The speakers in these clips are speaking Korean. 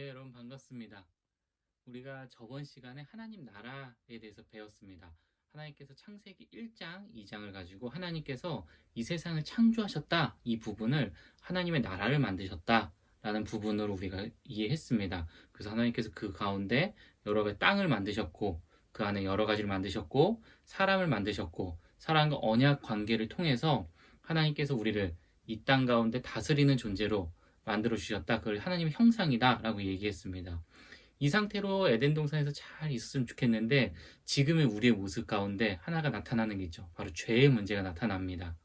여러분 반갑습니다. 우리가 저번 시간에 하나님 나라에 대해서 배웠습니다. 하나님께서 창세기 1장, 2장을 가지고 하나님께서 이 세상을 창조하셨다. 이 부분을 하나님의 나라를 만드셨다. 라는 부분으로 우리가 이해했습니다. 그래서 하나님께서 그 가운데 여러 가지 땅을 만드셨고, 그 안에 여러 가지를 만드셨고, 사람을 만드셨고, 사람과 언약 관계를 통해서 하나님께서 우리를 이 땅 가운데 다스리는 존재로 만들어 주셨다. 그걸 하나님의 형상이다라고 얘기했습니다. 이 상태로 에덴 동산에서 잘 있었으면 좋겠는데 지금의 우리의 모습 가운데 하나가 나타나는 게 있죠. 바로 죄의 문제가 나타납니다.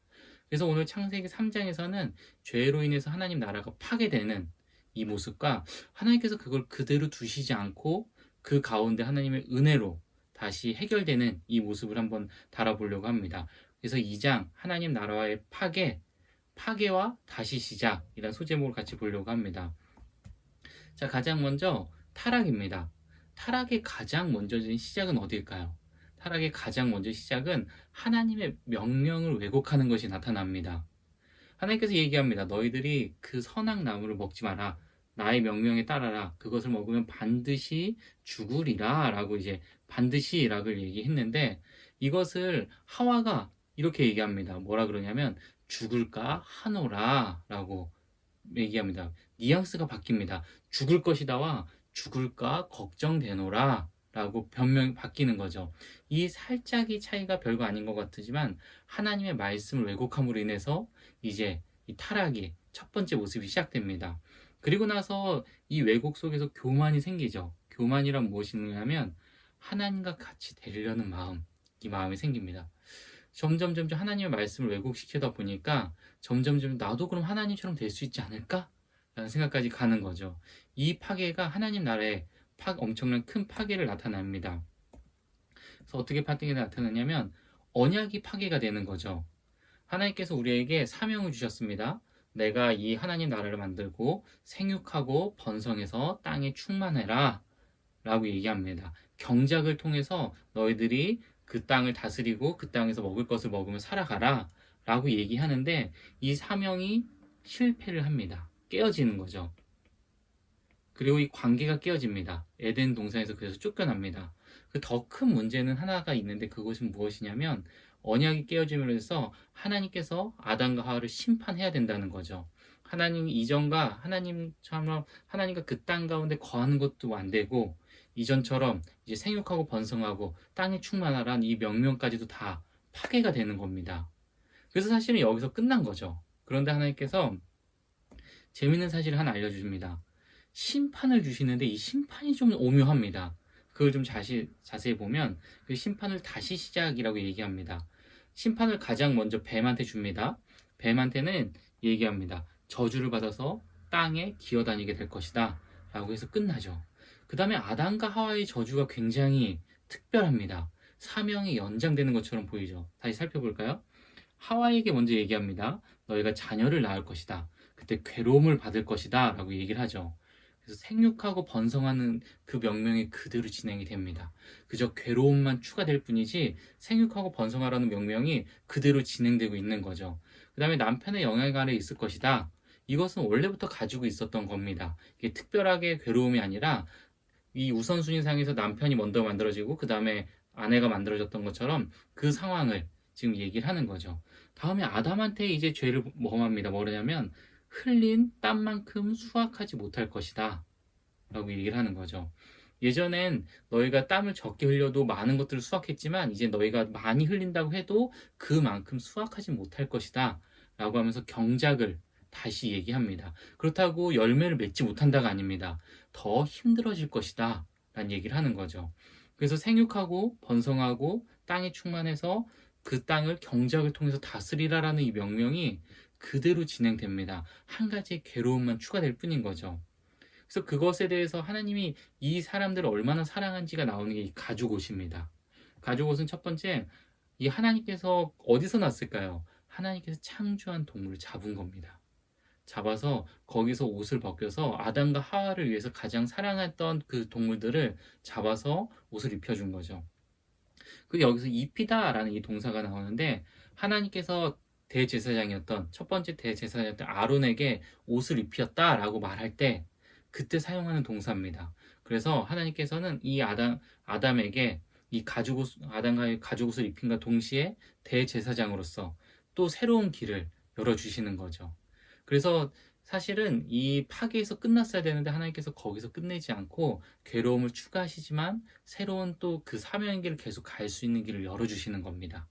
그래서 오늘 창세기 3장에서는 죄로 인해서 하나님 나라가 파괴되는 이 모습과 하나님께서 그걸 그대로 두시지 않고 그 가운데 하나님의 은혜로 다시 해결되는 이 모습을 한번 달아보려고 합니다. 그래서 2장 하나님 나라와의 파괴와 다시 시작 이런 소제목을 같이 보려고 합니다. 자, 가장 먼저 타락입니다. 타락의 가장 먼저진 시작은 어딜까요? 타락의 가장 먼저 시작은 하나님의 명령을 왜곡하는 것이 나타납니다. 하나님께서 얘기합니다. 너희들이 그 선악 나무를 먹지 마라. 나의 명령에 따라라. 그것을 먹으면 반드시 죽으리라. 라고 이제 반드시라고 얘기했는데 이것을 하와가 이렇게 얘기합니다. 뭐라 그러냐면 죽을까 하노라. 라고 얘기합니다. 뉘앙스가 바뀝니다. 죽을 것이다와 죽을까 걱정되노라 라고 변명이 바뀌는 거죠. 이 살짝의 차이가 별거 아닌 것 같지만 하나님의 말씀을 왜곡함으로 인해서 이제 이 타락이 첫 번째 모습이 시작됩니다. 그리고 나서 이 왜곡 속에서 교만이 생기죠. 교만이란 무엇이냐면 하나님과 같이 되려는 마음, 이 마음이 생깁니다. 점점 하나님의 말씀을 왜곡시키다 보니까 점점 나도 그럼 하나님처럼 될 수 있지 않을까? 라는 생각까지 가는 거죠. 이 파괴가 하나님 나라에 엄청난 큰 파괴를 나타납니다. 그래서 어떻게 파괴가 나타나냐면 언약이 파괴가 되는 거죠. 하나님께서 우리에게 사명을 주셨습니다. 내가 이 하나님 나라를 만들고 생육하고 번성해서 땅에 충만해라 라고 얘기합니다. 경작을 통해서 너희들이 그 땅을 다스리고 그 땅에서 먹을 것을 먹으며 살아가라 라고 얘기하는데 이 사명이 실패를 합니다. 깨어지는 거죠. 그리고 이 관계가 깨어집니다. 에덴 동산에서 그래서 쫓겨납니다. 그 더 큰 문제는 하나가 있는데 그것은 무엇이냐면 언약이 깨어짐으로써 하나님께서 아담과 하와를 심판해야 된다는 거죠. 하나님 이전과 하나님처럼 하나님과 그 땅 가운데 거하는 것도 안 되고 이전처럼 이제 생육하고 번성하고 땅에 충만하란 이 명령까지도 다 파괴가 되는 겁니다. 그래서 사실은 여기서 끝난 거죠. 그런데 하나님께서 재밌는 사실을 하나 알려주십니다. 심판을 주시는데 이 심판이 좀 오묘합니다. 그걸 좀 자세히 보면 그 심판을 다시 시작이라고 얘기합니다. 심판을 가장 먼저 뱀한테 줍니다. 뱀한테는 얘기합니다. 저주를 받아서 땅에 기어다니게 될 것이다. 라고 해서 끝나죠. 그 다음에 아담과 하와의 저주가 굉장히 특별합니다. 사명이 연장되는 것처럼 보이죠. 다시 살펴볼까요? 하와에게 먼저 얘기합니다. 너희가 자녀를 낳을 것이다. 그때 괴로움을 받을 것이다. 라고 얘기를 하죠. 그래서 생육하고 번성하는 그 명령이 그대로 진행이 됩니다. 그저 괴로움만 추가될 뿐이지 생육하고 번성하라는 명령이 그대로 진행되고 있는 거죠. 그 다음에 남편의 영향 아래 있을 것이다. 이것은 원래부터 가지고 있었던 겁니다. 이게 특별하게 괴로움이 아니라 이 우선순위상에서 남편이 먼저 만들어지고 그 다음에 아내가 만들어졌던 것처럼 그 상황을 지금 얘기를 하는 거죠. 다음에 아담한테 이제 죄를 범합니다. 뭐냐면 흘린 땀만큼 수확하지 못할 것이다 라고 얘기를 하는 거죠. 예전엔 너희가 땀을 적게 흘려도 많은 것들을 수확했지만 이제 너희가 많이 흘린다고 해도 그만큼 수확하지 못할 것이다 라고 하면서 경작을 다시 얘기합니다. 그렇다고 열매를 맺지 못한다가 아닙니다. 더 힘들어질 것이다 라는 얘기를 하는 거죠. 그래서 생육하고 번성하고 땅이 충만해서 그 땅을 경작을 통해서 다스리라라는 이 명령이 그대로 진행됩니다. 한 가지의 괴로움만 추가될 뿐인 거죠. 그래서 그것에 대해서 하나님이 이 사람들을 얼마나 사랑한지가 나오는 게 이 가죽옷입니다. 가죽옷은 첫 번째, 이 하나님께서 어디서 났을까요? 하나님께서 창조한 동물을 잡은 겁니다. 잡아서 거기서 옷을 벗겨서 아담과 하와를 위해서 가장 사랑했던 그 동물들을 잡아서 옷을 입혀준 거죠. 그 여기서 입히다라는 이 동사가 나오는데 하나님께서 대제사장이었던 첫 번째 대제사장이었던 아론에게 옷을 입혔다라고 말할 때 그때 사용하는 동사입니다. 그래서 하나님께서는 이 아담에게 아담과 가죽옷을 입힌과 동시에 대제사장으로서 또 새로운 길을 열어주시는 거죠. 그래서 사실은 이 파괴에서 끝났어야 되는데 하나님께서 거기서 끝내지 않고 괴로움을 추가하시지만 새로운 또 그 사명의 길을 계속 갈 수 있는 길을 열어주시는 겁니다.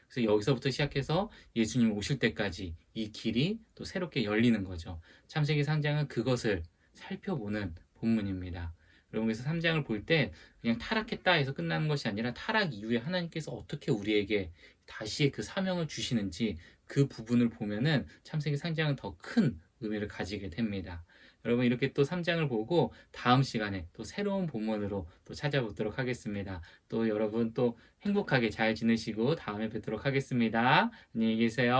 그래서 여기서부터 시작해서 예수님 오실 때까지 이 길이 또 새롭게 열리는 거죠. 창세기 3장은 그것을 살펴보는 본문입니다. 여러분, 그래서 3장을 볼 때 그냥 타락했다 해서 끝나는 것이 아니라 타락 이후에 하나님께서 어떻게 우리에게 다시 그 사명을 주시는지 그 부분을 보면은 창세기 3장은 더 큰 의미를 가지게 됩니다. 여러분, 이렇게 또 3장을 보고 다음 시간에 또 새로운 본문으로 또 찾아보도록 하겠습니다. 또 여러분 또 행복하게 잘 지내시고 다음에 뵙도록 하겠습니다. 안녕히 계세요.